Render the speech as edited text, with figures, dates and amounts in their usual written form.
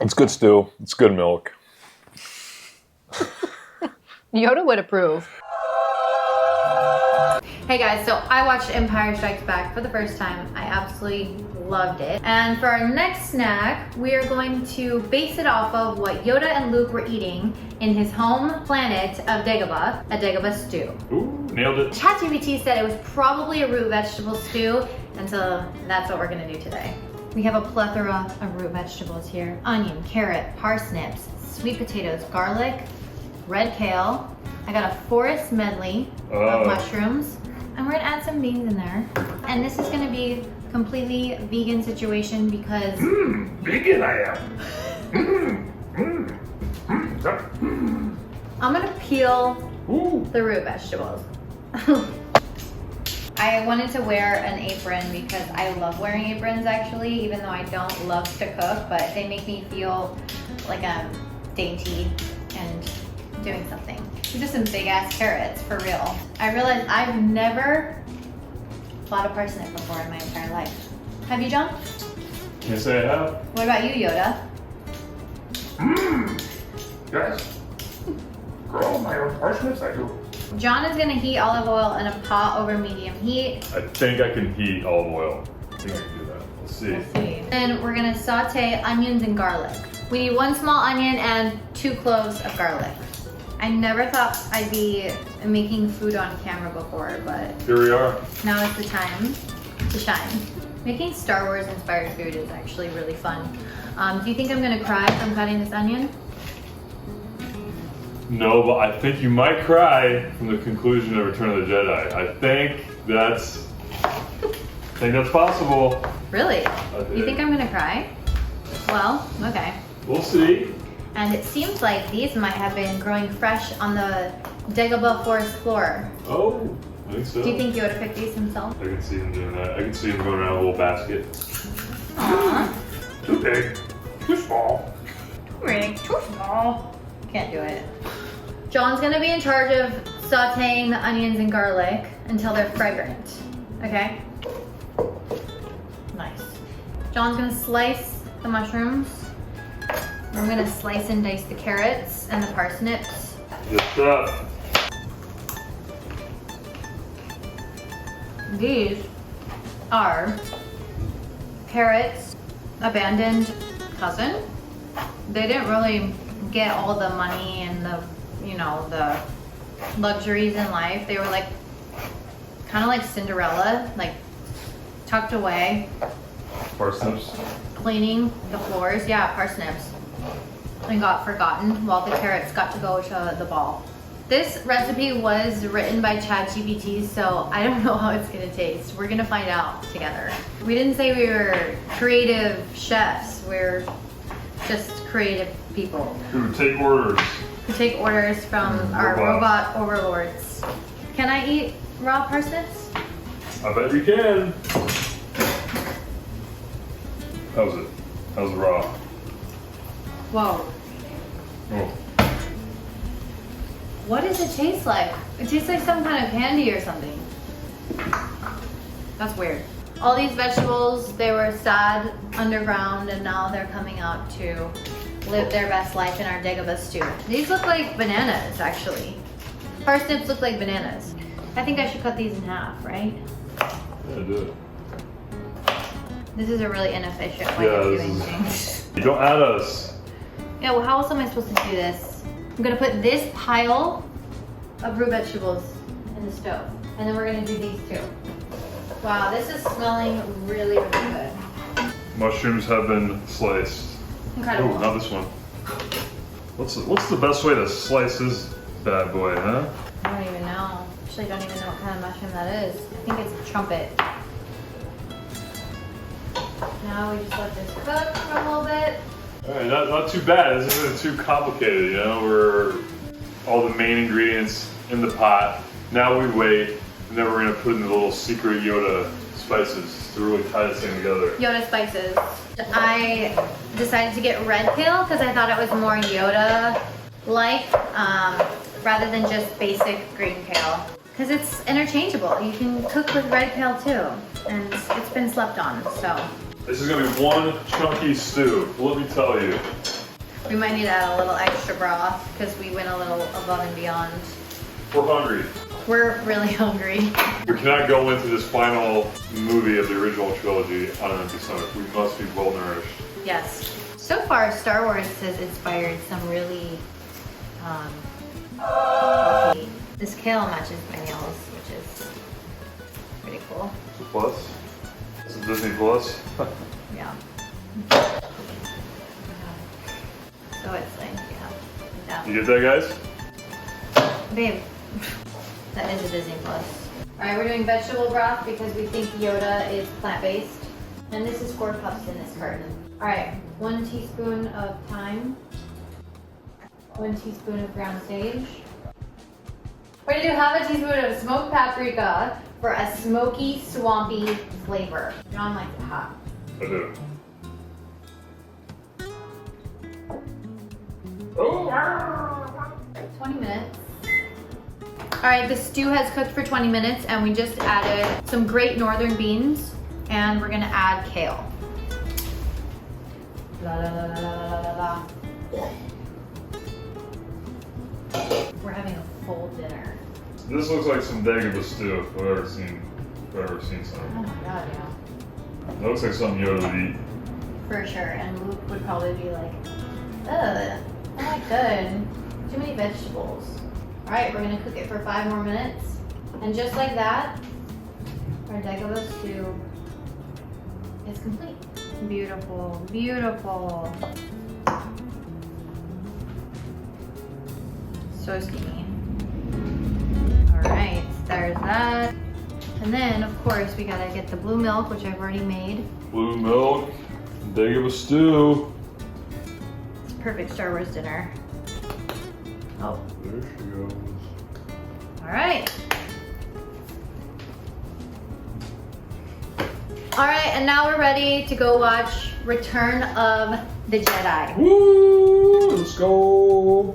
It's good stew. It's good milk. Yoda would approve. Hey guys, so I watched Empire Strikes Back for the first time. I absolutely loved it. And for our next snack, we are going to base it off of what Yoda and Luke were eating in his home planet of Dagobah, a Dagobah stew. Ooh, nailed it. ChatGPT said it was probably a root vegetable stew, and so that's what we're gonna do today. We have a plethora of root vegetables here. Onion, carrot, parsnips, sweet potatoes, garlic, red kale. I got a forest medley of mushrooms. And we're gonna add some beans in there. And this is gonna be completely vegan situation because... Vegan I am. I'm gonna peel the root vegetables. I wanted to wear an apron because I love wearing aprons actually, even though I don't love to cook, but they make me feel like I'm dainty and doing something. These are some big ass carrots, for real. I realized I've never bought a parsnip before in my entire life. Have you, John? Can't say I have. What about you, Yoda? Yes. Grow my own parsnips, I do. John is gonna heat olive oil in a pot over medium heat. I think I can heat olive oil. I think I can do that. Let's see. Let's see. Then we're gonna saute onions and garlic. We need 1 small onion and 2 cloves of garlic. I never thought I'd be making food on camera before, but here we are. Now is the time to shine. Making Star Wars inspired food is actually really fun. Do you think I'm gonna cry from cutting this onion? No, but I think you might cry from the conclusion of Return of the Jedi. I think that's possible. Really? You think I'm gonna cry? Well, okay. We'll see. And it seems like these might have been growing fresh on the Dagobah forest floor. Oh, I think so. Do you think Yoda picked these himself? I can see him doing that. I can see him going around a little basket. Aww. Too big, too small. Too big, too small. Can't do it. John's gonna be in charge of sauteing the onions and garlic until they're fragrant. Okay? Nice. John's gonna slice the mushrooms. I'm gonna slice and dice the carrots and the parsnips. Good stuff. These are carrots' abandoned cousin. They didn't really get all the money and the, you know, the luxuries in life. They were like, kind of like Cinderella, like tucked away. Parsnips. Cleaning the floors, yeah, parsnips. And got forgotten while the carrots got to go to the ball. This recipe was written by ChatGPT, so I don't know how it's gonna taste. We're gonna find out together. We didn't say we were creative chefs. We're just creative people. Who take orders. Who take orders from our robot overlords. Can I eat raw parsnips? I bet you can. How's it? How's it raw? Whoa. Oh. What does it taste like? It tastes like some kind of candy or something. That's weird. All these vegetables, they were sad underground and now they're coming out to live their best life in our Dagobah stew. These look like bananas, actually. Parsnips look like bananas. I think I should cut these in half, right? Yeah, do it. This is a really inefficient way of doing things. You don't add us. Yeah, well, how else am I supposed to do this? I'm gonna put this pile of root vegetables in the stove. And then we're gonna do these too. Wow, this is smelling really, really good. Mushrooms have been sliced. Incredible. Oh, not this one. What's the best way to slice this bad boy, huh? I don't even know. Actually, I don't even know what kind of mushroom that is. I think it's a trumpet. Now we just let this cook for a little bit. All right, not too bad. This isn't too complicated, you know? We're all the main ingredients in the pot. Now we wait, and then we're gonna put in the little secret Yoda spices to really tie this thing together. Yoda spices. I decided to get red kale because I thought it was more Yoda-like, rather than just basic green kale. Because it's interchangeable. You can cook with red kale too, and it's been slept on, so. This is gonna be one chunky stew, let me tell you. We might need to add a little extra broth because we went a little above and beyond. We're hungry. We're really hungry. We cannot go into this final movie of the original trilogy on an empty stomach. We must be well nourished. Yes. So far, Star Wars has inspired some really healthy. This kale matches my nails, which is pretty cool. It's a plus. It's a Disney Plus. Yeah. So it's like, yeah. You get that, guys? Babe, that is a Disney Plus. All right, we're doing vegetable broth because we think Yoda is plant-based. And this is 4 cups in this carton. All right, 1 teaspoon of thyme. 1 teaspoon of ground sage. We're gonna do half a teaspoon of smoked paprika for a smoky, swampy flavor. John likes it hot. I do. Oh! 20 minutes. All right, the stew has cooked for 20 minutes and we just added some great northern beans and we're gonna add kale. La, la, la, la, la, la, la. We're having a full dinner. This looks like some Dagobah Stew if I've ever seen some. Oh my god, yeah. That looks like something Yoda would eat. For sure, and Luke would probably be like, ugh, not good. Too many vegetables. All right, we're gonna cook it for 5 more minutes. And just like that, our Dagobah stew is complete. Beautiful, beautiful. So steamy. All right, there's that. And then, of course, we gotta get the blue milk, which I've already made. Blue milk, Dagobah Stew. It's a perfect Star Wars dinner. Oh. There she goes. All right. All right, and now we're ready to go watch Return of the Jedi. Woo! Let's go!